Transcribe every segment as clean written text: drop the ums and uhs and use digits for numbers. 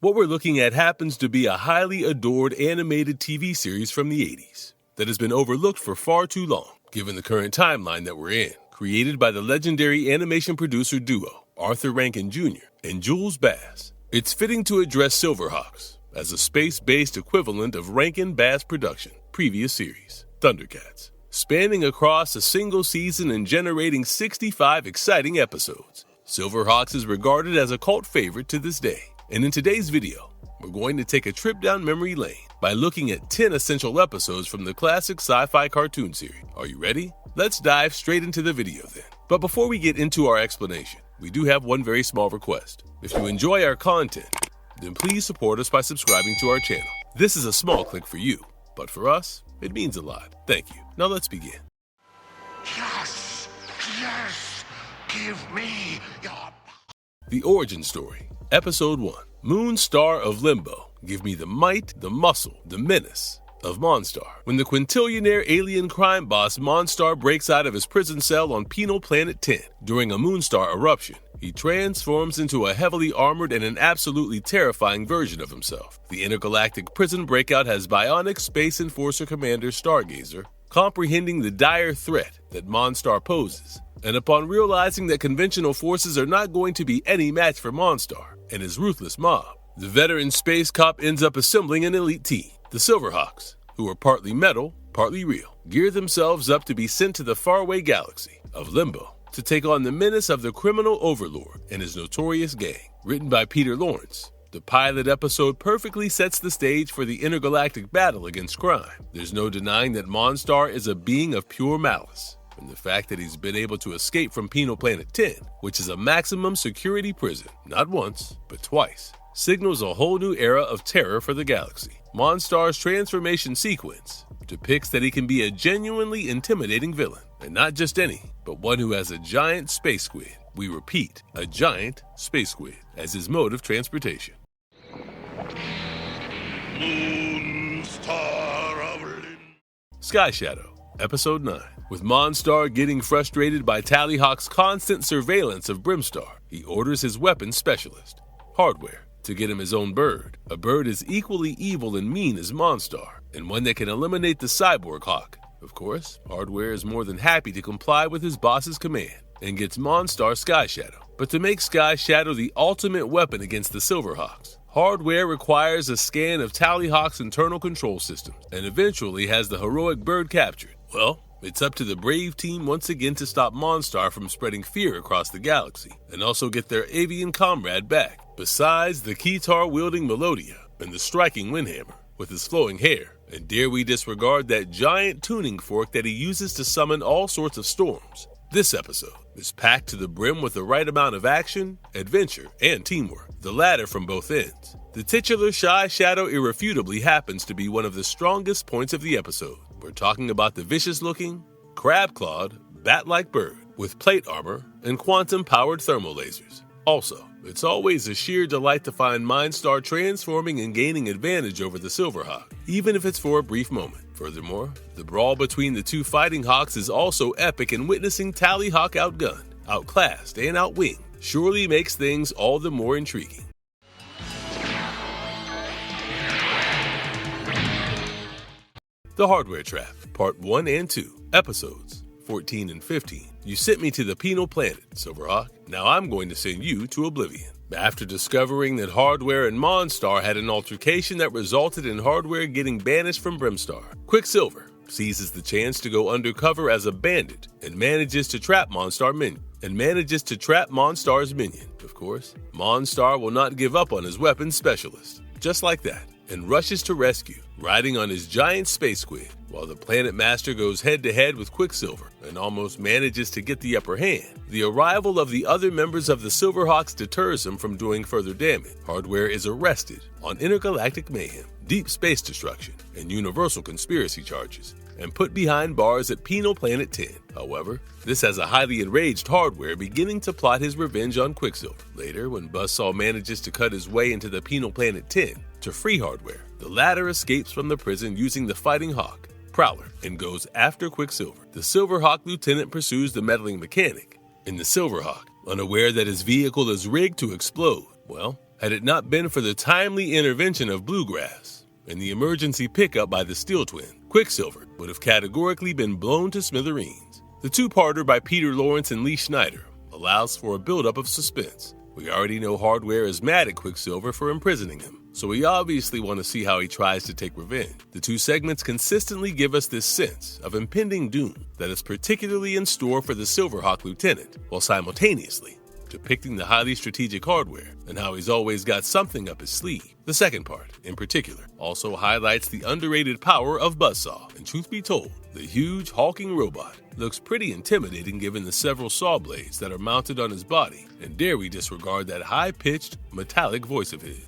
What we're looking at happens to be a highly adored animated TV series from the 80s that has been overlooked for far too long, given the current timeline that we're in. Created by the legendary animation producer duo, Arthur Rankin Jr. and Jules Bass, it's fitting to address Silverhawks as a space-based equivalent of Rankin-Bass production, previous series, Thundercats, spanning across a single season and generating 65 exciting episodes. Silverhawks is regarded as a cult favorite to this day. And in today's video, we're going to take a trip down memory lane by looking at 10 essential episodes from the classic sci-fi cartoon series. Are you ready? Let's dive straight into the video then. But before we get into our explanation, we do have one very small request. If you enjoy our content, then please support us by subscribing to our channel. This is a small click for you, but for us, it means a lot. Thank you. Now let's begin. Yes, give me your... The Origin Story, Episode 1, Moonstar of Limbo. Give me the might, the muscle, the menace of Monstar. When the quintillionaire alien crime boss Monstar breaks out of his prison cell on Penal Planet 10 during a Moonstar eruption, he transforms into a heavily armored and an absolutely terrifying version of himself. The intergalactic prison breakout has bionic Space Enforcer Commander Stargazer, comprehending the dire threat that Monstar poses, and upon realizing that conventional forces are not going to be any match for Monstar and his ruthless mob, the veteran space cop ends up assembling an elite team. The Silverhawks, who are partly metal, partly real, gear themselves up to be sent to the faraway galaxy of Limbo to take on the menace of the criminal overlord and his notorious gang. Written by Peter Lawrence, the pilot episode perfectly sets the stage for the intergalactic battle against crime. There's no denying that Monstar is a being of pure malice, and the fact that he's been able to escape from Penal Planet 10, which is a maximum security prison, not once, but twice, signals a whole new era of terror for the galaxy. Monstar's transformation sequence depicts that he can be a genuinely intimidating villain, and not just any, but one who has a giant space squid. We repeat, a giant space squid as his mode of transportation. Moonstar of Sky Shadow, Episode 9. With Monstar getting frustrated by Tallyhawk's constant surveillance of Brimstar, he orders his weapons specialist, Hardware, to get him his own bird. A bird as equally evil and mean as Monstar, and one that can eliminate the cyborg Hawk. Of course, Hardware is more than happy to comply with his boss's command and gets Monstar Sky Shadow. But to make Sky Shadow the ultimate weapon against the Silverhawks, Hardware requires a scan of Tallyhawk's internal control systems and eventually has the heroic bird captured. Well, it's up to the brave team once again to stop Monstar from spreading fear across the galaxy and also get their avian comrade back. Besides the Keytar-wielding Melodia and the striking Windhammer with his flowing hair, and dare we disregard that giant tuning fork that he uses to summon all sorts of storms. This episode is packed to the brim with the right amount of action, adventure, and teamwork, the latter from both ends. The titular Sky Shadow irrefutably happens to be one of the strongest points of the episode. We're talking about the vicious-looking, crab-clawed, bat-like bird with plate armor and quantum-powered thermal lasers. Also, it's always a sheer delight to find Monstar transforming and gaining advantage over the Silverhawk, even if it's for a brief moment. Furthermore, the brawl between the two fighting Hawks is also epic, and witnessing Tallyhawk outgunned, outclassed, and outwinged surely makes things all the more intriguing. The Hardware Trap, Part 1 and 2, Episodes 14 and 15. You sent me to the Penal Planet, Silverhawk. Now I'm going to send you to Oblivion. After discovering that Hardware and Monstar had an altercation that resulted in Hardware getting banished from Brimstar, Quicksilver seizes the chance to go undercover as a bandit and manages to trap Monstar's minion. Of course, Monstar will not give up on his weapons specialist, just like that, and rushes to rescue, riding on his giant space squid, while the Planet Master goes head-to-head with Quicksilver and almost manages to get the upper hand. The arrival of the other members of the Silverhawks deters him from doing further damage. Hardware is arrested on intergalactic mayhem, deep space destruction, and universal conspiracy charges, and put behind bars at Penal Planet 10. However, this has a highly enraged Hardware beginning to plot his revenge on Quicksilver. Later, when Buzzsaw manages to cut his way into the Penal Planet 10 to free Hardware, the latter escapes from the prison using the Fighting Hawk, Prowler, and goes after Quicksilver. The Silverhawk lieutenant pursues the meddling mechanic, and the Silverhawk unaware that his vehicle is rigged to explode. Well, had it not been for the timely intervention of Bluegrass and the emergency pickup by the Steel Twin, Quicksilver would have categorically been blown to smithereens. The two-parter by Peter Lawrence and Lee Schneider allows for a buildup of suspense. We already know Hardware is mad at Quicksilver for imprisoning him, so we obviously want to see how he tries to take revenge. The two segments consistently give us this sense of impending doom that is particularly in store for the Silverhawk Lieutenant, while simultaneously depicting the highly strategic Hardware and how he's always got something up his sleeve. The second part, in particular, also highlights the underrated power of Buzzsaw, and truth be told, the huge hulking robot looks pretty intimidating given the several saw blades that are mounted on his body, and dare we disregard that high-pitched, metallic voice of his.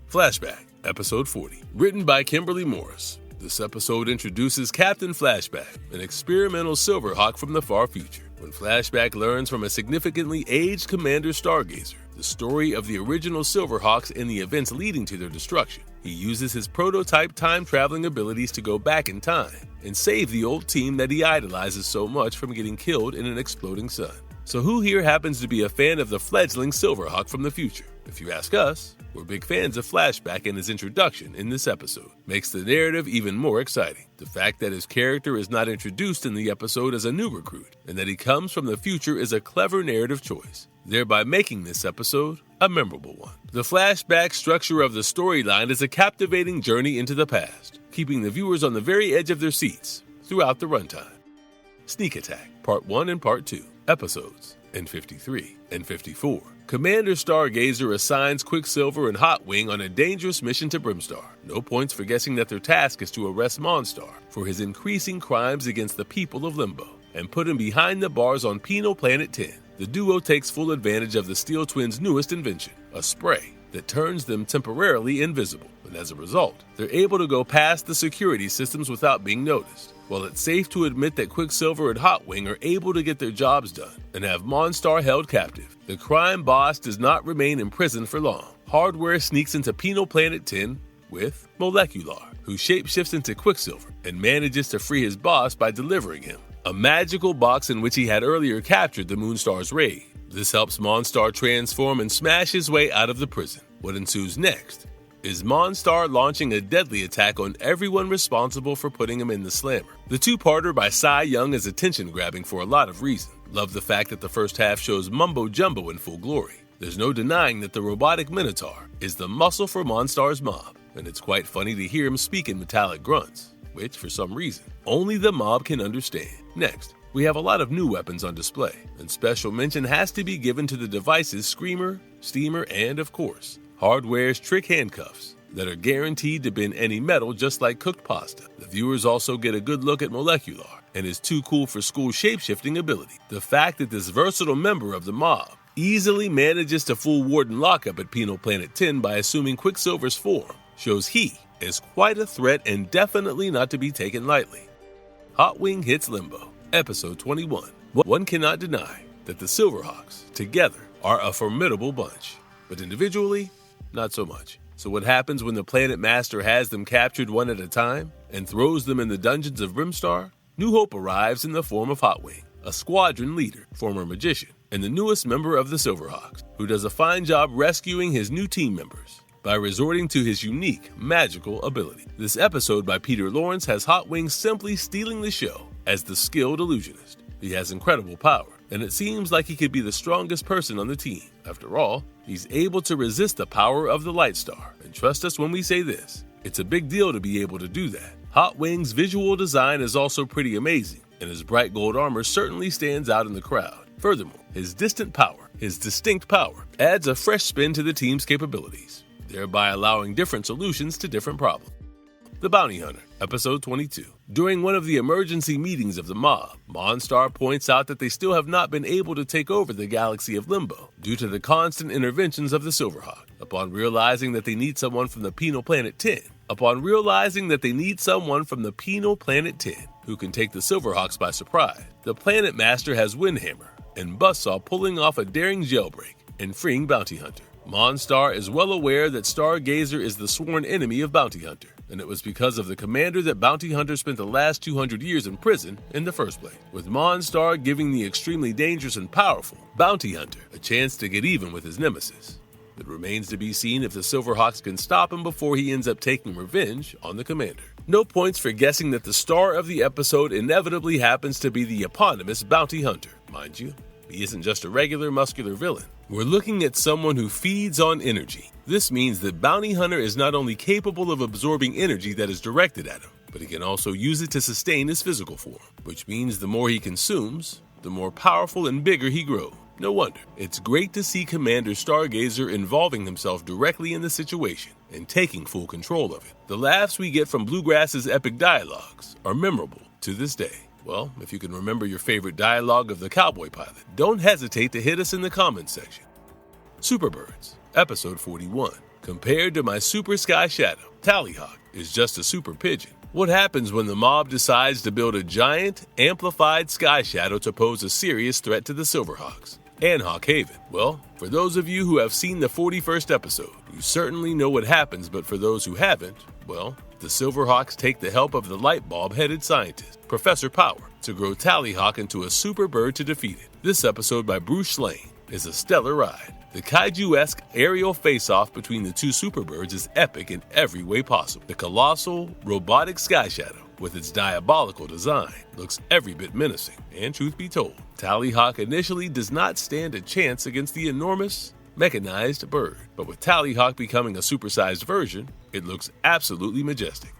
Flashback, Episode 40, written by Kimberly Morris. This episode introduces Captain Flashback, an experimental Silverhawk from the far future. When Flashback learns from a significantly aged Commander Stargazer the story of the original Silverhawks and the events leading to their destruction, he uses his prototype time-traveling abilities to go back in time and save the old team that he idolizes so much from getting killed in an exploding sun. So who here happens to be a fan of the fledgling Silverhawk from the future? If you ask us, we're big fans of Flashback, and his introduction in this episode makes the narrative even more exciting. The fact that his character is not introduced in the episode as a new recruit and that he comes from the future is a clever narrative choice, thereby making this episode a memorable one. The flashback structure of the storyline is a captivating journey into the past, keeping the viewers on the very edge of their seats throughout the runtime. Sneak Attack, Part 1 and Part 2, Episodes N53 and 54. Commander Stargazer assigns Quicksilver and Hotwing on a dangerous mission to Brimstar. No points for guessing that their task is to arrest Monstar for his increasing crimes against the people of Limbo and put him behind the bars on Penal Planet 10. The duo takes full advantage of the Steel Twins' newest invention, a spray that turns them temporarily invisible, and as a result, they're able to go past the security systems without being noticed. While it's safe to admit that Quicksilver and Hotwing are able to get their jobs done and have Monstar held captive, the crime boss does not remain imprisoned for long. Hardware sneaks into Penal Planet 10 with Molecular, who shapeshifts into Quicksilver and manages to free his boss by delivering him a magical box in which he had earlier captured the Moonstar's raid. This helps Monstar transform and smash his way out of the prison. What ensues next is Monstar launching a deadly attack on everyone responsible for putting him in the slammer. The two-parter by Cy Young is attention-grabbing for a lot of reasons. Love the fact that the first half shows Mumbo Jumbo in full glory. There's no denying that the robotic Minotaur is the muscle for Monstar's mob, and it's quite funny to hear him speak in metallic grunts, which, for some reason, only the mob can understand. Next, we have a lot of new weapons on display, and special mention has to be given to the devices Screamer, Steamer, and, of course, Hardware's trick handcuffs that are guaranteed to bend any metal just like cooked pasta. The viewers also get a good look at Molecular and his too cool for school shapeshifting ability. The fact that this versatile member of the mob easily manages to fool Warden Lockup at Penal Planet 10 by assuming Quicksilver's form shows he is quite a threat and definitely not to be taken lightly. Hotwing hits Limbo, Episode 21. One cannot deny that the Silverhawks, together, are a formidable bunch, but individually, not so much. So what happens when the Planet Master has them captured one at a time and throws them in the dungeons of Brimstar? New Hope arrives in the form of Hotwing, a squadron leader, former magician, and the newest member of the Silverhawks, who does a fine job rescuing his new team members by resorting to his unique magical ability. This episode by Peter Lawrence has Hotwing simply stealing the show as the skilled illusionist. He has incredible power, and it seems like he could be the strongest person on the team. After all, he's able to resist the power of the Light Star, and trust us when we say this, it's a big deal to be able to do that. Hotwing's visual design is also pretty amazing, and his bright gold armor certainly stands out in the crowd. Furthermore, his distinct power, adds a fresh spin to the team's capabilities, thereby allowing different solutions to different problems. The Bounty Hunter, Episode 22. During one of the emergency meetings of the mob, Monstar points out that they still have not been able to take over the galaxy of Limbo due to the constant interventions of the Silverhawk. Upon realizing that they need someone from the Penal Planet 10, who can take the Silverhawks by surprise, the Planet Master has Windhammer and Buzzsaw pulling off a daring jailbreak and freeing Bounty Hunter. Monstar is well aware that Stargazer is the sworn enemy of Bounty Hunter, and it was because of the commander that Bounty Hunter spent the last 200 years in prison in the first place, with Monstar giving the extremely dangerous and powerful Bounty Hunter a chance to get even with his nemesis. It remains to be seen if the Silverhawks can stop him before he ends up taking revenge on the commander. No points for guessing that the star of the episode inevitably happens to be the eponymous Bounty Hunter. Mind you, he isn't just a regular muscular villain. We're looking at someone who feeds on energy. This means that Bounty Hunter is not only capable of absorbing energy that is directed at him, but he can also use it to sustain his physical form, which means the more he consumes, the more powerful and bigger he grows. No wonder. It's great to see Commander Stargazer involving himself directly in the situation and taking full control of it. The laughs we get from Bluegrass's epic dialogues are memorable to this day. Well, if you can remember your favorite dialogue of the Cowboy Pilot, don't hesitate to hit us in the comments section. Superbirds, Episode 41. Compared to my Super Sky Shadow, Tallyhawk is just a super pigeon. What happens when the mob decides to build a giant, amplified Sky Shadow to pose a serious threat to the Silverhawks and Hawk Haven? Well, for those of you who have seen the 41st episode, you certainly know what happens, but for those who haven't, well, the Silverhawks take the help of the light bulb-headed scientist, Professor Power, to grow Tallyhawk into a super bird to defeat it. This episode by Bruce Slane is a stellar ride. The kaiju-esque aerial face-off between the two superbirds is epic in every way possible. The colossal, robotic Sky Shadow, with its diabolical design, looks every bit menacing, and truth be told, Tallyhawk initially does not stand a chance against the enormous, mechanized bird. But with Tallyhawk becoming a supersized version, it looks absolutely majestic.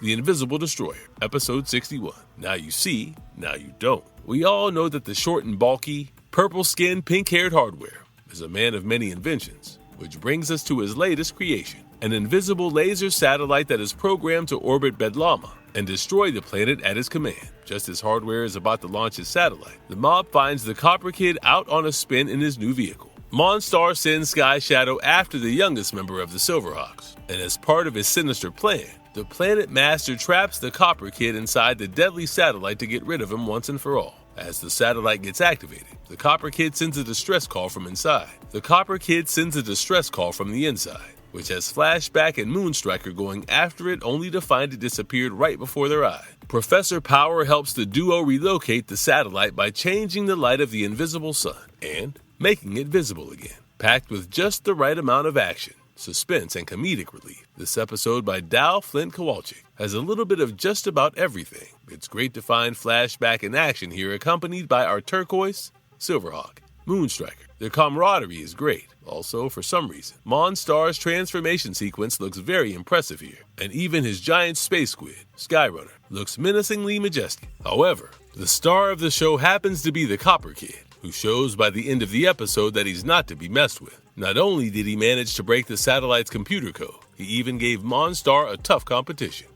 The Invisible Destroyer, Episode 61. Now you see, now you don't. We all know that the short and bulky, purple-skinned, pink-haired Hardware is a man of many inventions, which brings us to his latest creation, an invisible laser satellite that is programmed to orbit Bedlama and destroy the planet at his command. Just as Hardware is about to launch his satellite, the mob finds the Copper Kid out on a spin in his new vehicle. Monstar sends Sky Shadow after the youngest member of the Silverhawks, and as part of his sinister plan, the Planet Master traps the Copper Kid inside the deadly satellite to get rid of him once and for all. As the satellite gets activated, the Copper Kid sends a distress call from inside. The Copper Kid sends a distress call from the inside, which has Flashback and Moonstriker going after it only to find it disappeared right before their eye. Professor Power helps the duo relocate the satellite by changing the light of the invisible sun and making it visible again, packed with just the right amount of action, suspense, and comedic relief. This episode by Dal Flint Kowalczyk has a little bit of just about everything. It's great to find Flashback in action here, accompanied by our Turquoise, Silverhawk, Moonstriker. Their camaraderie is great. Also, for some reason, Monstar's transformation sequence looks very impressive here, and even his giant space squid, Skyrunner, looks menacingly majestic. However, the star of the show happens to be the Copper Kid, who shows by the end of the episode that he's not to be messed with. Not only did he manage to break the satellite's computer code, he even gave Monstar a tough competition.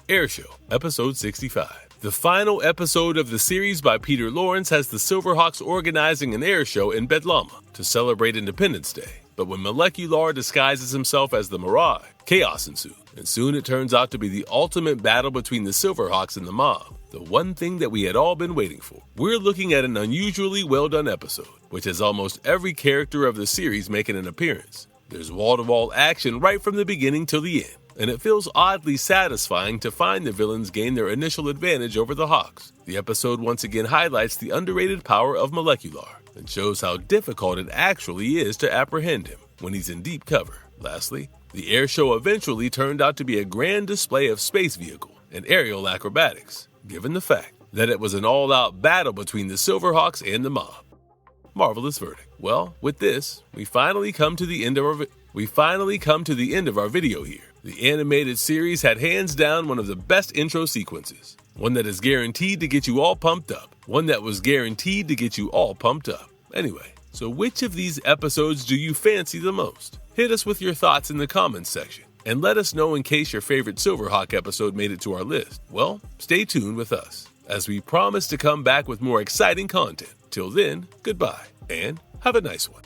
Airshow, Episode 65. The final episode of the series by Peter Lawrence has the Silverhawks organizing an air show in Bedlama to celebrate Independence Day. But when Molecular disguises himself as the Mirage, chaos ensues, and soon it turns out to be the ultimate battle between the Silverhawks and the mob. The one thing that we had all been waiting for. We're looking at an unusually well-done episode, which has almost every character of the series making an appearance. There's wall-to-wall action right from the beginning till the end, and it feels oddly satisfying to find the villains gain their initial advantage over the Hawks. The episode once again highlights the underrated power of Molecular and shows how difficult it actually is to apprehend him when he's in deep cover. Lastly, the air show eventually turned out to be a grand display of space vehicle and aerial acrobatics, given the fact that it was an all-out battle between the Silverhawks and the mob. Marvelous verdict. Well, with this, we finally come to the end of our video here. The animated series had hands down one of the best intro sequences. One that is guaranteed to get you all pumped up. Anyway, so which of these episodes do you fancy the most? Hit us with your thoughts in the comments section, and let us know in case your favorite Silverhawk episode made it to our list. Well, stay tuned with us, as we promise to come back with more exciting content. Till then, goodbye, and have a nice one.